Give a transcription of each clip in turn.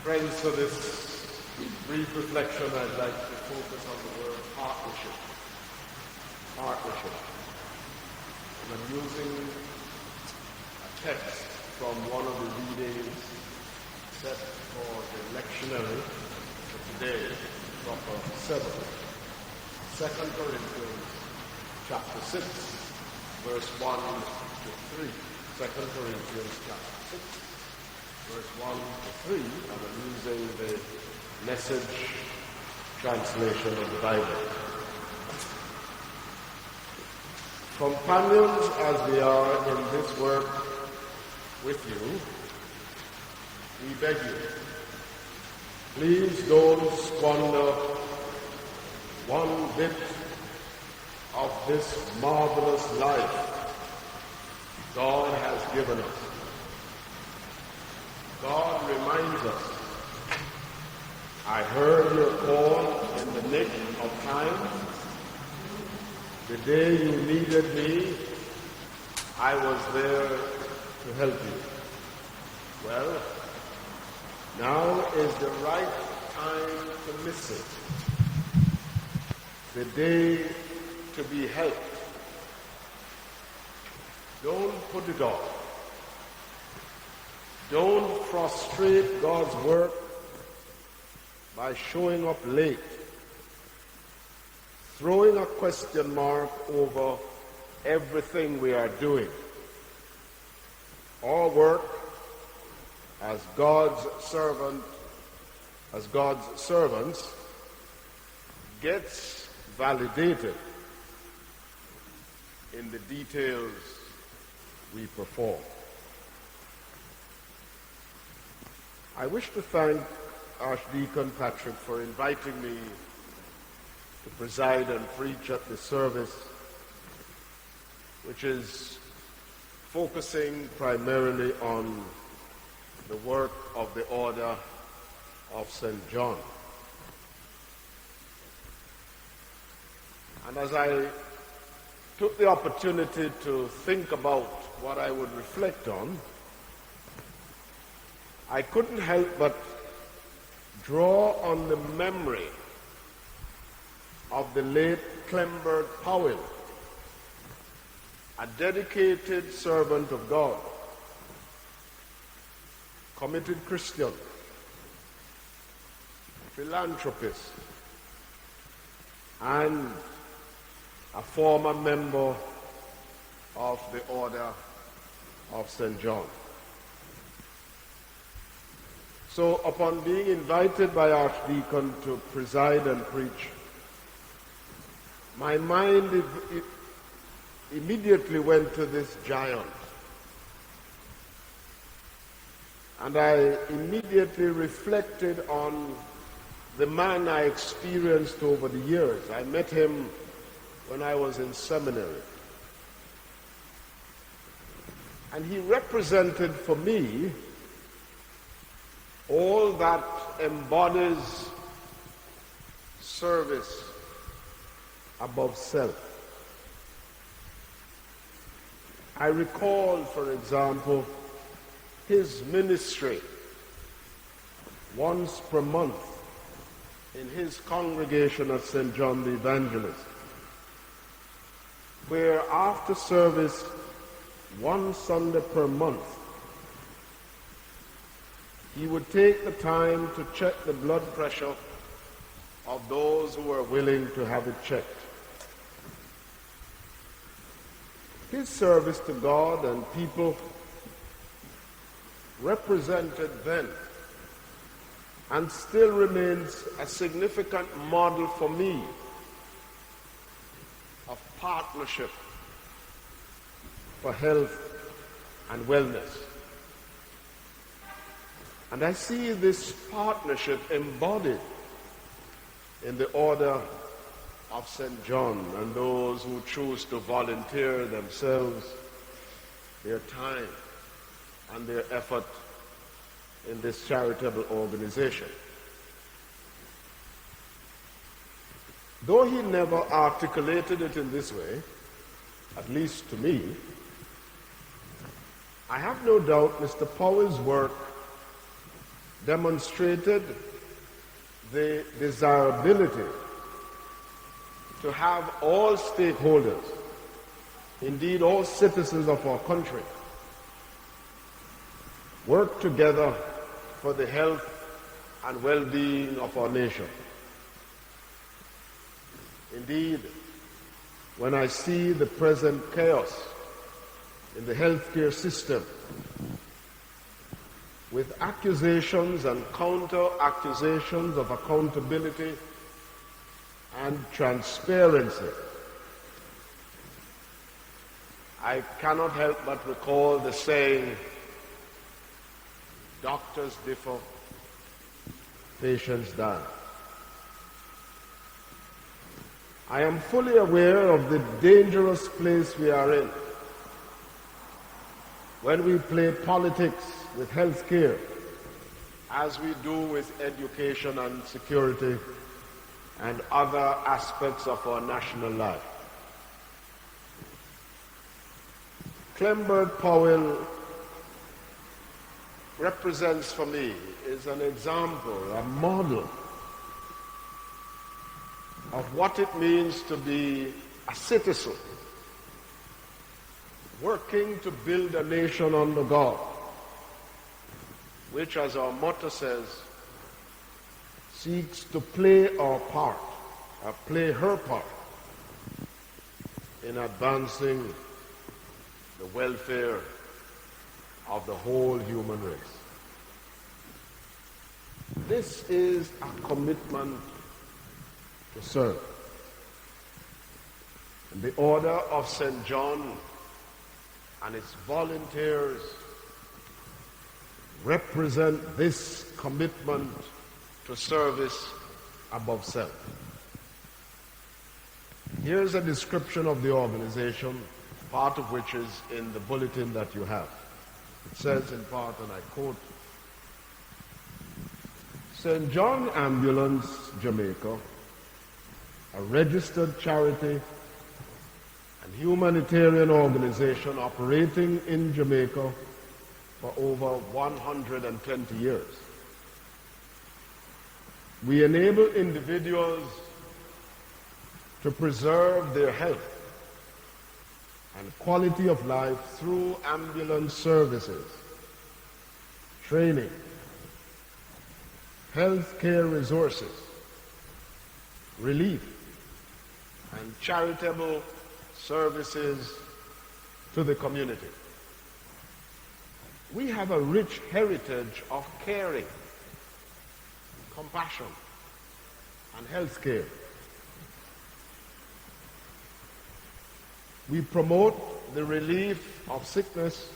Friends, for this brief reflection, I'd like to focus on the word partnership. Partnership. And I'm using a text from one of the readings set for the lectionary for today, proper 7. 2 Corinthians chapter 6, verse 1 to 3. 2 Corinthians chapter 6. Verse 1 to 3, and I'm using the Message translation of the Bible. Companions as we are in this work with you, we beg you, please don't squander one bit of this marvelous life God has given us. God reminds us, I heard your call in the nick of time. The day you needed me, I was there to help you. Well, now is the right time to listen. The day to be helped. Don't put it off. Don't frustrate God's work by showing up late, throwing a question mark over everything we are doing. Our work as God's servants gets validated in the details we perform. I wish to thank Archdeacon Patrick for inviting me to preside and preach at the service, which is focusing primarily on the work of the Order of St. John. And as I took the opportunity to think about what I would reflect on, I couldn't help but draw on the memory of the late Clembert Powell, a dedicated servant of God, committed Christian, philanthropist, and a former member of the Order of St. John. So upon being invited by Archdeacon to preside and preach, my mind immediately went to this giant. And I immediately reflected on the man I experienced over the years. I met him when I was in seminary. And he represented for me all that embodies service above self. I recall, for example, his ministry once per month in his congregation at St. John the Evangelist, where after service, one Sunday per month, he would take the time to check the blood pressure of those who were willing to have it checked. His service to God and people represented then and still remains a significant model for me of partnership for health and wellness. And I see this partnership embodied in the Order of St. John and those who choose to volunteer themselves, their time, and their effort in this charitable organization. Though he never articulated it in this way, at least to me, I have no doubt Mr. Powell's work demonstrated the desirability to have all stakeholders, indeed all citizens of our country, work together for the health and well-being of our nation. Indeed, when I see the present chaos in the healthcare system, with accusations and counter-accusations of accountability and transparency, I cannot help but recall the saying, doctors differ, patients die. I am fully aware of the dangerous place we are in when we play politics with health care, as we do with education and security and other aspects of our national life. Clembert Powell represents for me, is an example, a model of what it means to be a citizen working to build a nation under God, which, as our motto says, seeks to play our part, or play her part, in advancing the welfare of the whole human race. This is a commitment to serve. And the Order of St. John and its volunteers represent this commitment to service above self. Here's a description of the organization, part of which is in the bulletin that you have. It says in part, and I quote, St. John Ambulance, Jamaica, a registered charity and humanitarian organization operating in Jamaica for over 120 years. We enable individuals to preserve their health and quality of life through ambulance services, training, health care resources, relief, and charitable services to the community. We have a rich heritage of caring, compassion, and health care. We promote the relief of sickness,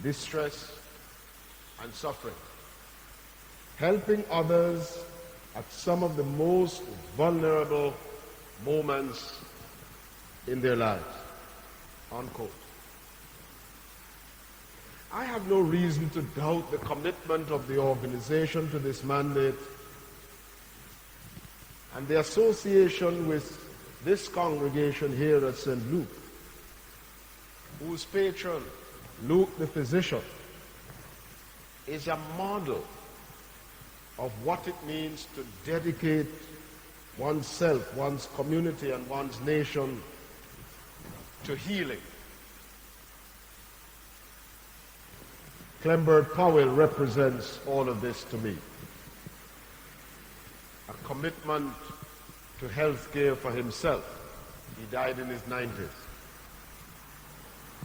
distress, and suffering, helping others at some of the most vulnerable moments in their lives. Unquote. I have no reason to doubt the commitment of the organization to this mandate and the association with this congregation here at St. Luke, whose patron, Luke the physician, is a model of what it means to dedicate oneself, one's community, and one's nation to healing. Clembert Powell represents all of this to me. A commitment to health care for himself. He died in his 90s.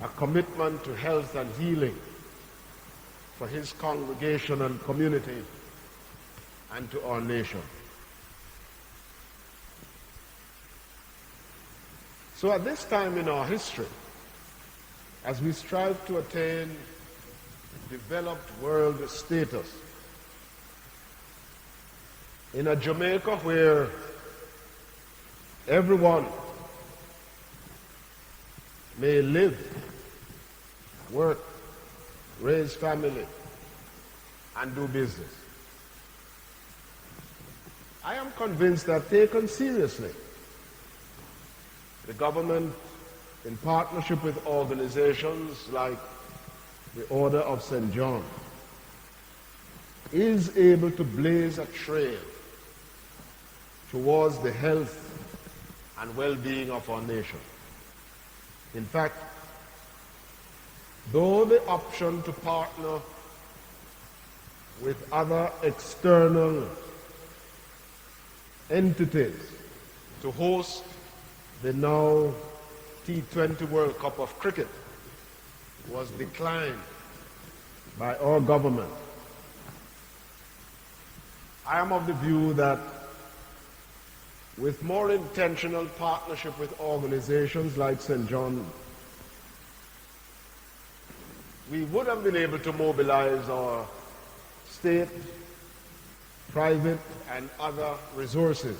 A commitment to health and healing for his congregation and community and to our nation. So at this time in our history, as we strive to attain developed world status, in a Jamaica where everyone may live, work, raise family, and do business, I am convinced that taken seriously, the government, in partnership with organizations like the Order of St. John, is able to blaze a trail towards the health and well-being of our nation. In fact, though the option to partner with other external entities to host the now T20 World Cup of Cricket was declined by our government, I am of the view that with more intentional partnership with organizations like St. John, we would have been able to mobilize our state, private, and other resources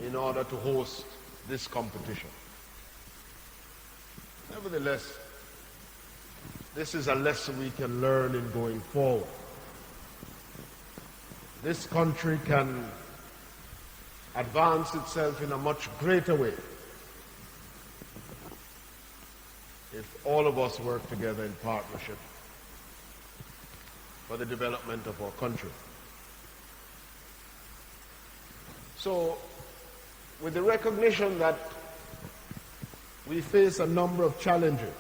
in order to host this competition. Nevertheless, this is a lesson we can learn in going forward. This country can advance itself in a much greater way if all of us work together in partnership for the development of our country. So, with the recognition that we face a number of challenges,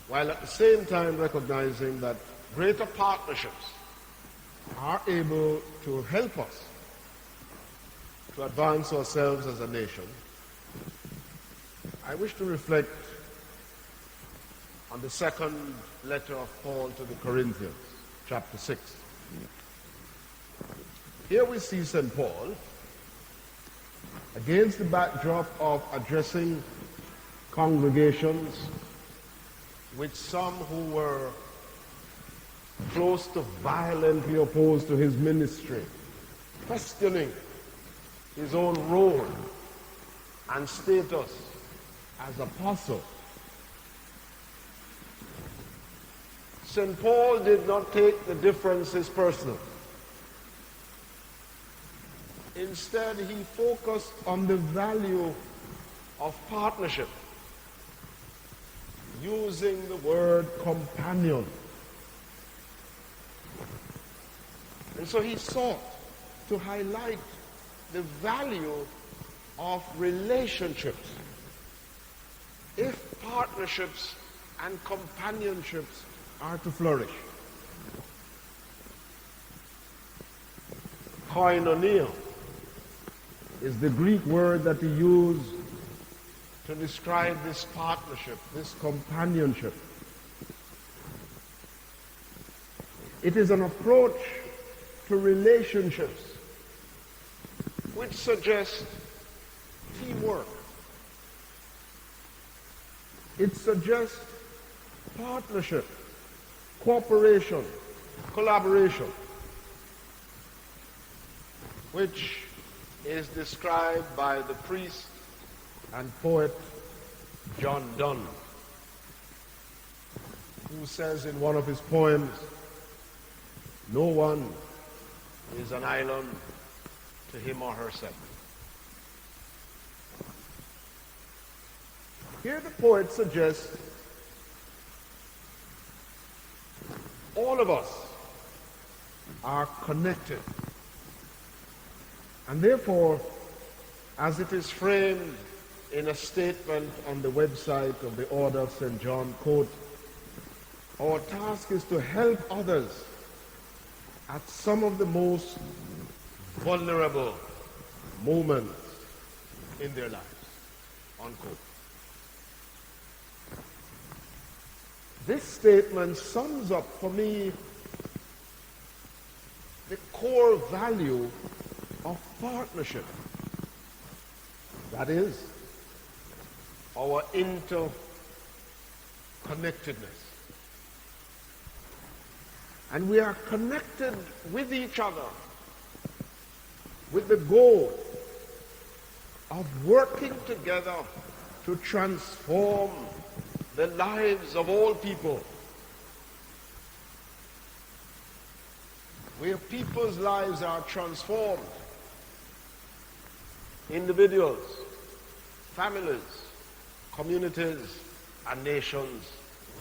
while at the same time recognizing that greater partnerships are able to help us to advance ourselves as a nation, I wish to reflect on the second letter of Paul to the Corinthians, chapter 6. Here we see St. Paul, against the backdrop of addressing congregations with some who were close to violently opposed to his ministry, questioning his own role and status as apostle. St. Paul did not take the differences personal. Instead, he focused on the value of partnership, using the word companion. And so he sought to highlight the value of relationships. If partnerships and companionships are to flourish. Koinonia is the Greek word that he used to describe this partnership, this companionship. It is an approach to relationships which suggests teamwork. It suggests partnership, cooperation, collaboration, which is described by the priest and poet John Donne, who says in one of his poems, "No one is an island to him or herself." Here the poet suggests all of us are connected. And therefore, as it is framed in a statement on the website of the Order of St. John, quote, "Our task is to help others at some of the most vulnerable moments in their lives," unquote. This statement sums up for me the core value of partnership. That is, our interconnectedness. And we are connected with each other with the goal of working together to transform the lives of all people. Where people's lives are transformed, individuals, families, communities, and nations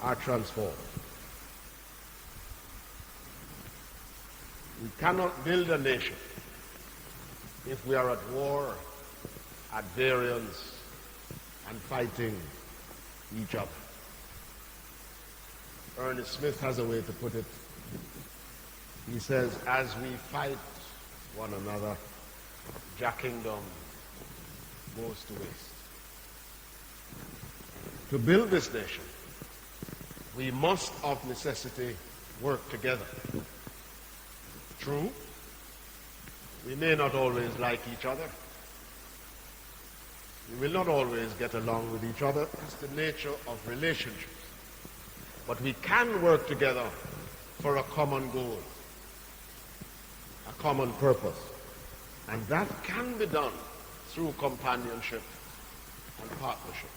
are transformed. We cannot build a nation if we are at war, at variance, and fighting each other. Ernest Smith has a way to put it. He says, as we fight one another, Jack Kingdom goes to waste. To build this nation, we must of necessity work together. True, we may not always like each other. We will not always get along with each other. That's the nature of relationships. But we can work together for a common goal, a common purpose. And that can be done through companionship and partnership.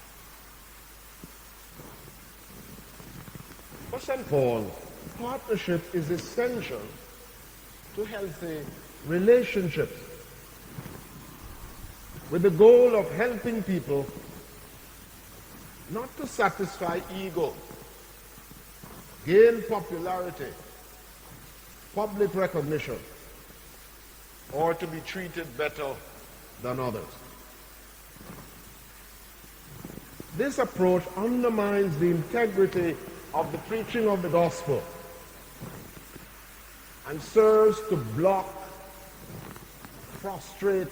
For St. Paul, partnership is essential to healthy relationships, with the goal of helping people not to satisfy ego, gain popularity, public recognition, or to be treated better than others. This approach undermines the integrity of the preaching of the gospel and serves to block, frustrate,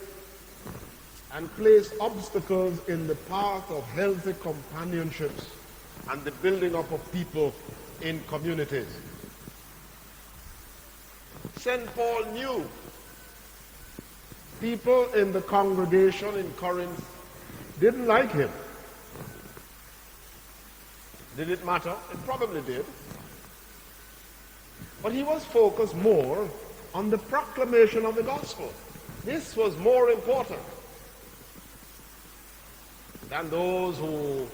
and place obstacles in the path of healthy companionships and the building up of people in communities. St. Paul knew people in the congregation in Corinth didn't like him. Did it matter? It probably did. But he was focused more on the proclamation of the gospel. This was more important than those who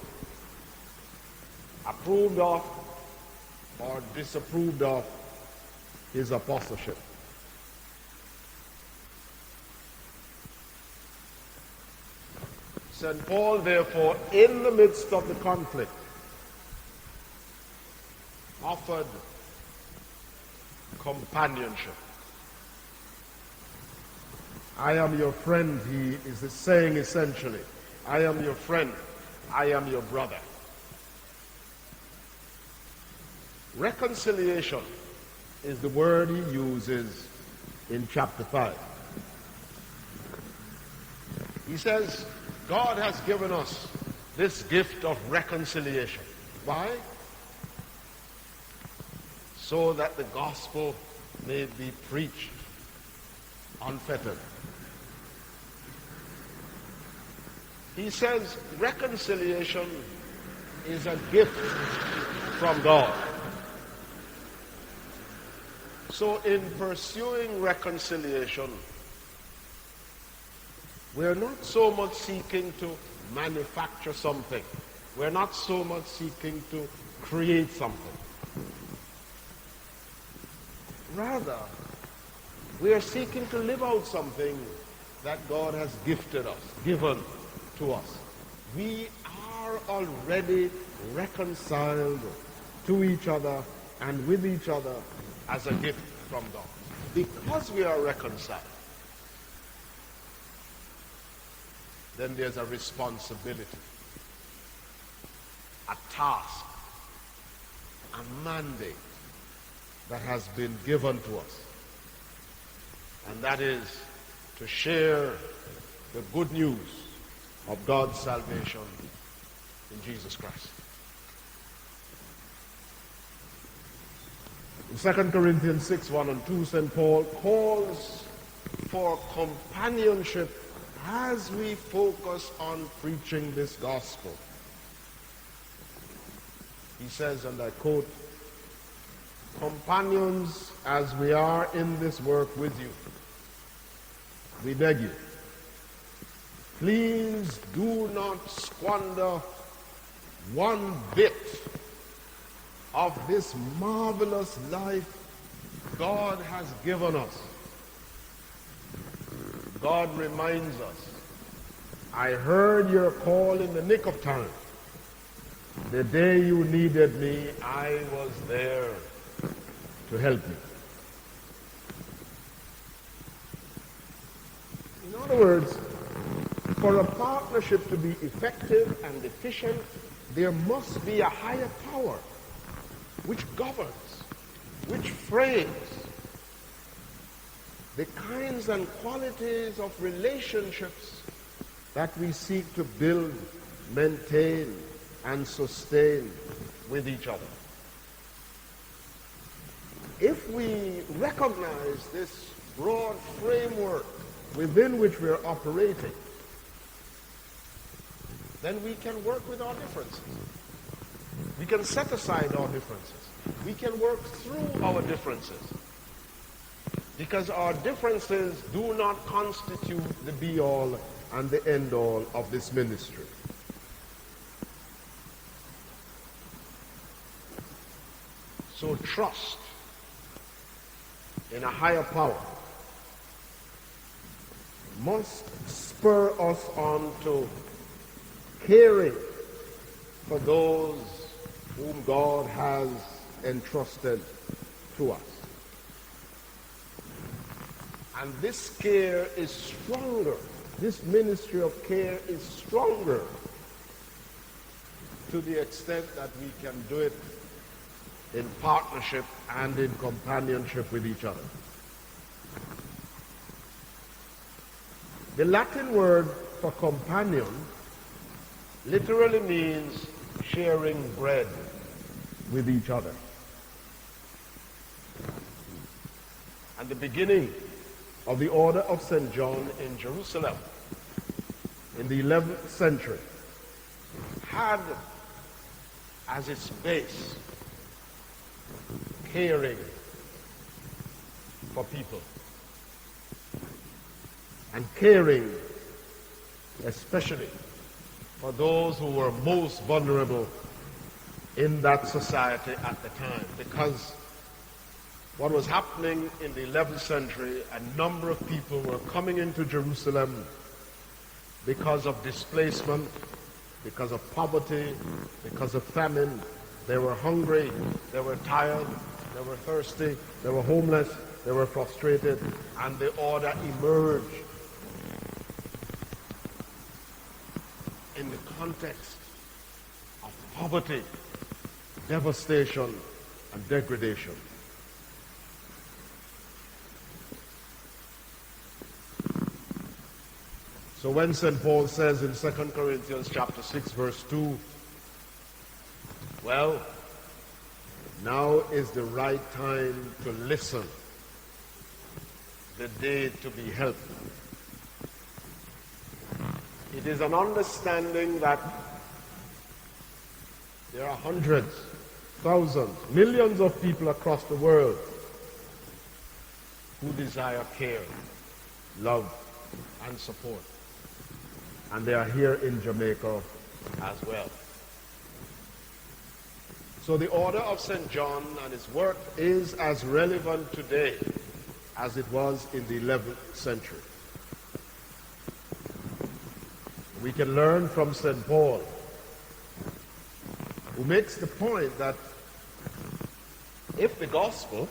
approved of or disapproved of his apostleship. St. Paul, therefore, in the midst of the conflict, offered companionship. I am your friend, he is saying essentially. I am your friend. I am your brother. Reconciliation is the word he uses in chapter 5. He says, God has given us this gift of reconciliation. Why? So that the gospel may be preached unfettered. He says reconciliation is a gift from God. So in pursuing reconciliation, we're not so much seeking to manufacture something. We're not so much seeking to create something. Rather, we are seeking to live out something that God has gifted us, given to us. We are already reconciled to each other and with each other as a gift from God. Because we are reconciled, then there's a responsibility, a task, a mandate that has been given to us. And that is to share the good news of God's salvation in Jesus Christ. In 2 Corinthians 6, 1 and 2, St. Paul calls for companionship as we focus on preaching this gospel. He says, and I quote, "Companions, as we are in this work with you, we beg you, please do not squander one bit of this marvelous life God has given us." God reminds us, I heard your call in the nick of time. The day you needed me, I was there to help you. other words, for a partnership to be effective and efficient, there must be a higher power which governs, which frames the kinds and qualities of relationships that we seek to build, maintain, and sustain with each other. If we recognize this broad framework within which we're operating, then we can work with our differences. We can set aside our differences. We can work through our differences. Because our differences do not constitute the be-all and the end-all of this ministry. So trust in a higher power must spur us on to caring for those whom God has entrusted to us. And this care is stronger. This ministry of care is stronger to the extent that we can do it in partnership and in companionship with each other. The Latin word for companion literally means sharing bread with each other. And the beginning of the Order of St. John in Jerusalem in the 11th century had as its base caring for people and caring especially for those who were most vulnerable in that society at the time, because what was happening in the 11th century, a number of people were coming into Jerusalem because of displacement, because of poverty, because of famine. They were hungry, they were tired, they were thirsty, they were homeless, they were frustrated, and the order emerged in the context of poverty, devastation, and degradation. So when St. Paul says in 2 Corinthians chapter 6, verse 2, well, now is the right time to listen, the day to be helped. It is an understanding that there are hundreds, thousands, millions of people across the world who desire care, love, and support. And they are here in Jamaica as well. So the Order of St. John and its work is as relevant today as it was in the 11th century. We can learn from St. Paul, who makes the point that if the gospel,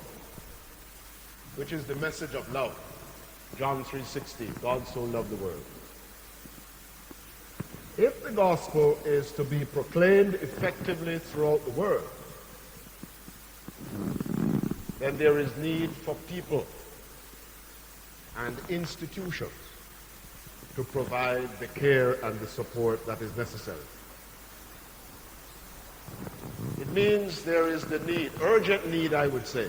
which is the message of love, John 3:16, God so loved the world, if the gospel is to be proclaimed effectively throughout the world, then there is need for people and institutions to provide the care and the support that is necessary. It means there is the need, urgent need, I would say,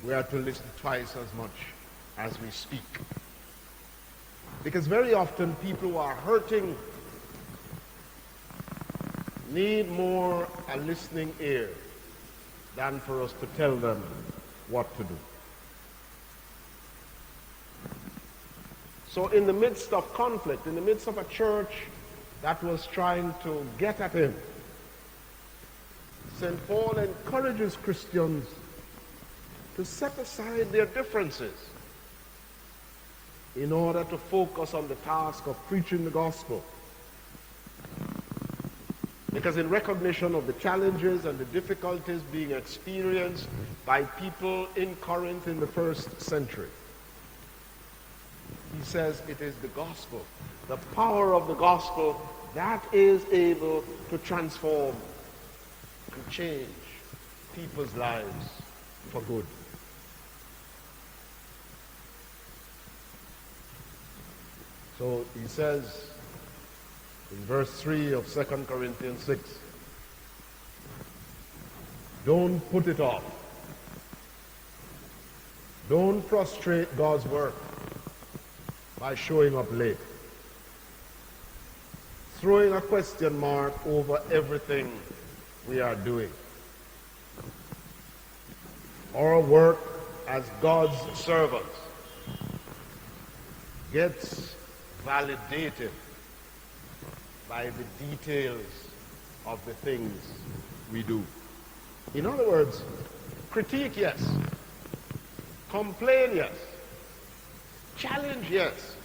we are to listen twice as much as we speak. Because very often people who are hurting need more a listening ear than for us to tell them what to do. So in the midst of conflict, in the midst of a church that was trying to get at him, St. Paul encourages Christians to set aside their differences in order to focus on the task of preaching the gospel. Because in recognition of the challenges and the difficulties being experienced by people in Corinth in the first century, he says it is the gospel, the power of the gospel that is able to transform and change people's lives for good. So he says in verse 3 of 2 Corinthians 6, don't put it off. Don't frustrate God's work by showing up late, throwing a question mark over everything we are doing. Our work as God's servants gets validated by the details of the things we do. In other words, critique, yes. Complain, yes. Challenge, yes.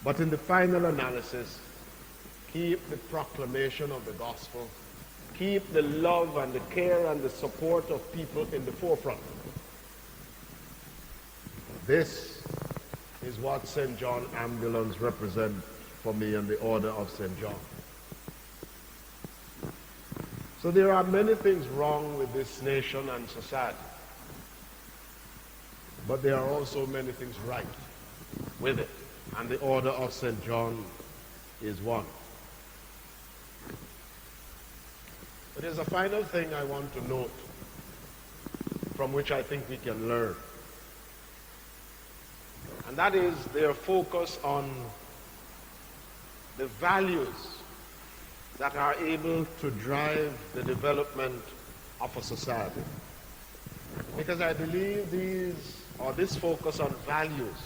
But in the final analysis, keep the proclamation of the gospel, keep the love and the care and the support of people in the forefront. This is what St. John Ambulance represent for me and the Order of St. John. So there are many things wrong with this nation and society, but there are also many things right with it, and the Order of St. John is one. But there's a final thing I want to note from which I think we can learn, and that is their focus on the values that are able to drive the development of a society. Because I believe this focus on values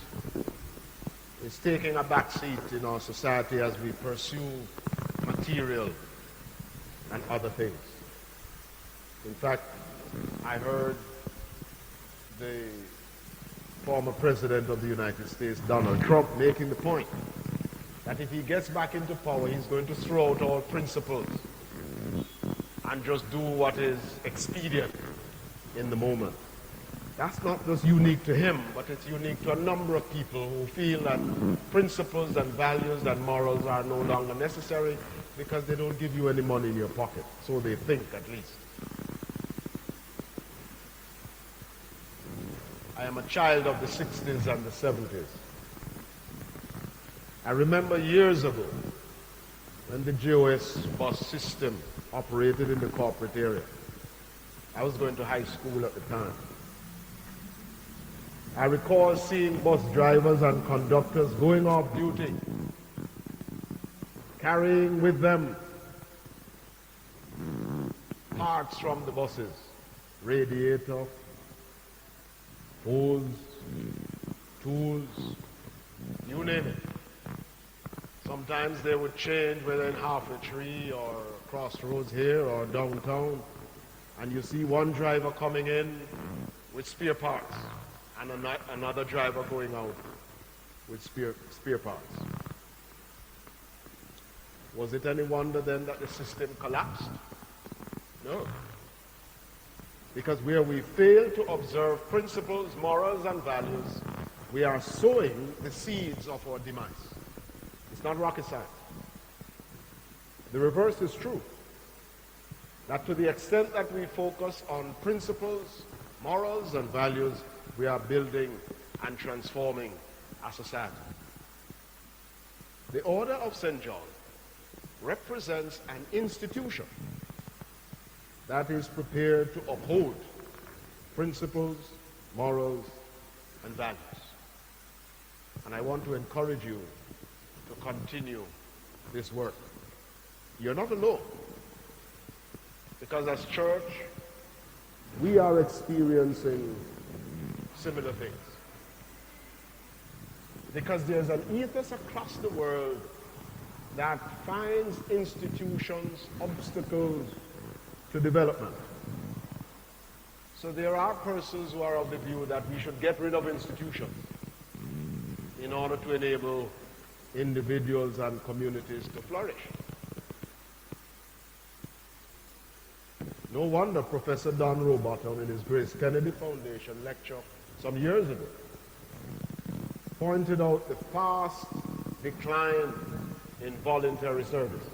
is taking a back seat in our society as we pursue material and other things. In fact, I heard the former President of the United States, Donald Trump, making the point that if he gets back into power, he's going to throw out all principles and just do what is expedient in the moment. That's not just unique to him, but it's unique to a number of people who feel that principles and values and morals are no longer necessary because they don't give you any money in your pocket. So they think, at least. I am a child of the 60s and the 70s. I remember years ago when the JOS bus system operated in the corporate area. I was going to high school at the time. I recall seeing bus drivers and conductors going off duty, carrying with them parts from the buses, radiator, hose, tools, you name it. Sometimes they would change whether in half a tree or crossroads here or downtown, and you see one driver coming in with spare parts and another driver going out with spare parts. Was it any wonder then that the system collapsed? No. Because where we fail to observe principles, morals, and values, we are sowing the seeds of our demise. It's not rocket science. The reverse is true. That to the extent that we focus on principles, morals, and values, we are building and transforming our society. The Order of St. John represents an institution that is prepared to uphold principles, morals, and values. And I want to encourage you to continue this work. you're not alone. Because as church, we are experiencing similar things. Because there's an ethos across the world that finds institutions obstacles to development. So there are persons who are of the view that we should get rid of institutions in order to enable individuals and communities to flourish. No wonder Professor Don Robotham in his Grace Kennedy Foundation lecture some years ago pointed out the fast decline in voluntary service.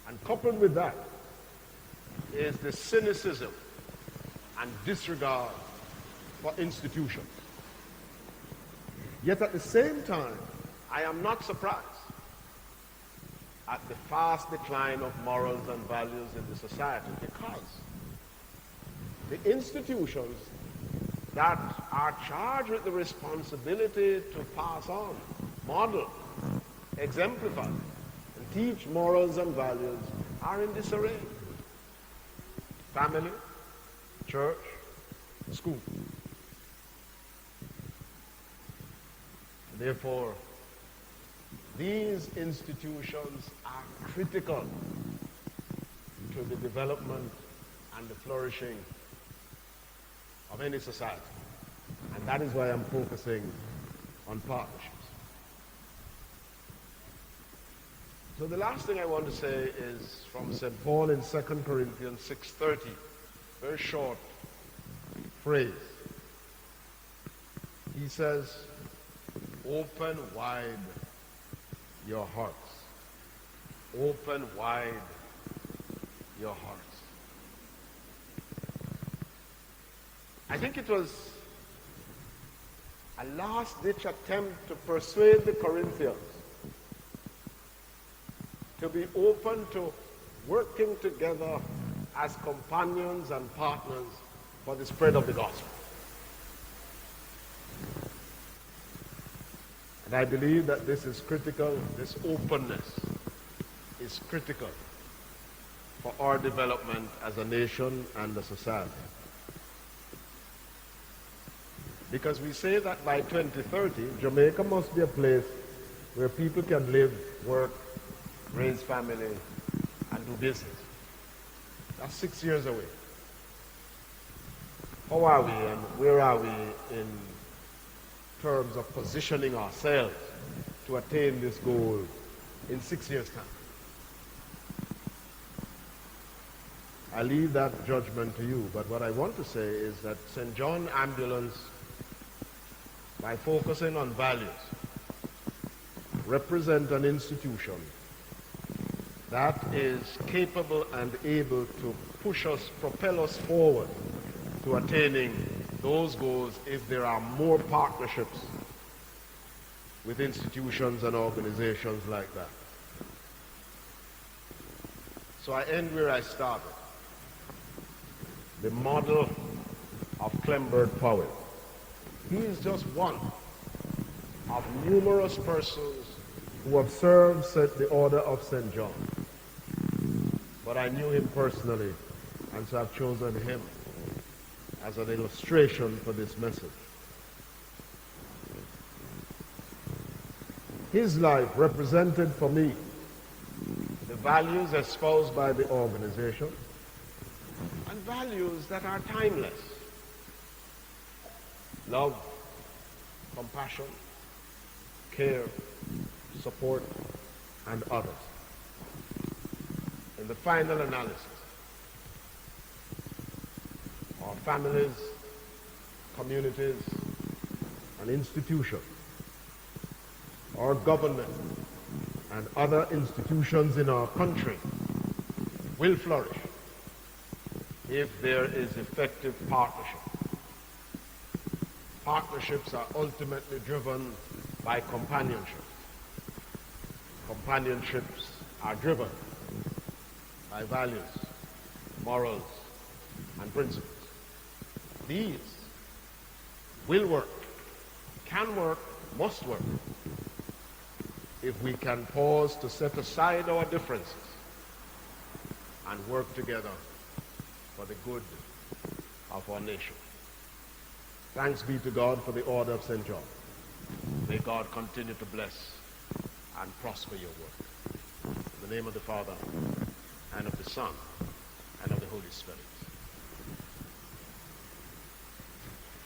And coupled with that is the cynicism and disregard for institutions. Yet at the same time, I am not surprised at the fast decline of morals and values in the society, because the institutions that are charged with the responsibility to pass on, model, exemplify, and teach morals and values are in disarray. Family, church, school. Therefore, these institutions are critical to the development and the flourishing of any society. And that is why I'm focusing on partnerships. So the last thing I want to say is from St. Paul in 2 Corinthians 6:30, very short phrase. He says, open wide your hearts. Open wide your hearts. I think it was a last-ditch attempt to persuade the Corinthians to be open to working together as companions and partners for the spread of the gospel. And I believe that this is critical, this openness is critical for our development as a nation and a society. Because we say that by 2030, Jamaica must be a place where people can live, work, raise family, and do business. That's 6 years away. How are we and where are we in terms of positioning ourselves to attain this goal in 6 years' time? I leave that judgment to you, but what I want to say is that St. John Ambulance, by focusing on values, represent an institution that is capable and able to push us, propel us forward to attaining those goals if there are more partnerships with institutions and organizations like that. So I end where I started. The model of Clembert Powell. He is just one of numerous persons who have served the Order of St. John. But I knew him personally, and so I've chosen him as an illustration for this message. His life represented for me the values espoused by the organization, and values that are timeless. Love, compassion, care, support, and others. In the final analysis, our families, communities, and institutions, our government, and other institutions in our country will flourish if there is effective partnership. Partnerships are ultimately driven by companionship. Companionships are driven by values, morals, and principles. These will work, can work, must work if we can pause to set aside our differences and work together for the good of our nation. Thanks be to God for the Order of St. John. May God continue to bless and prosper your work. In the name of the Father, and of the Son, and of the Holy Spirit.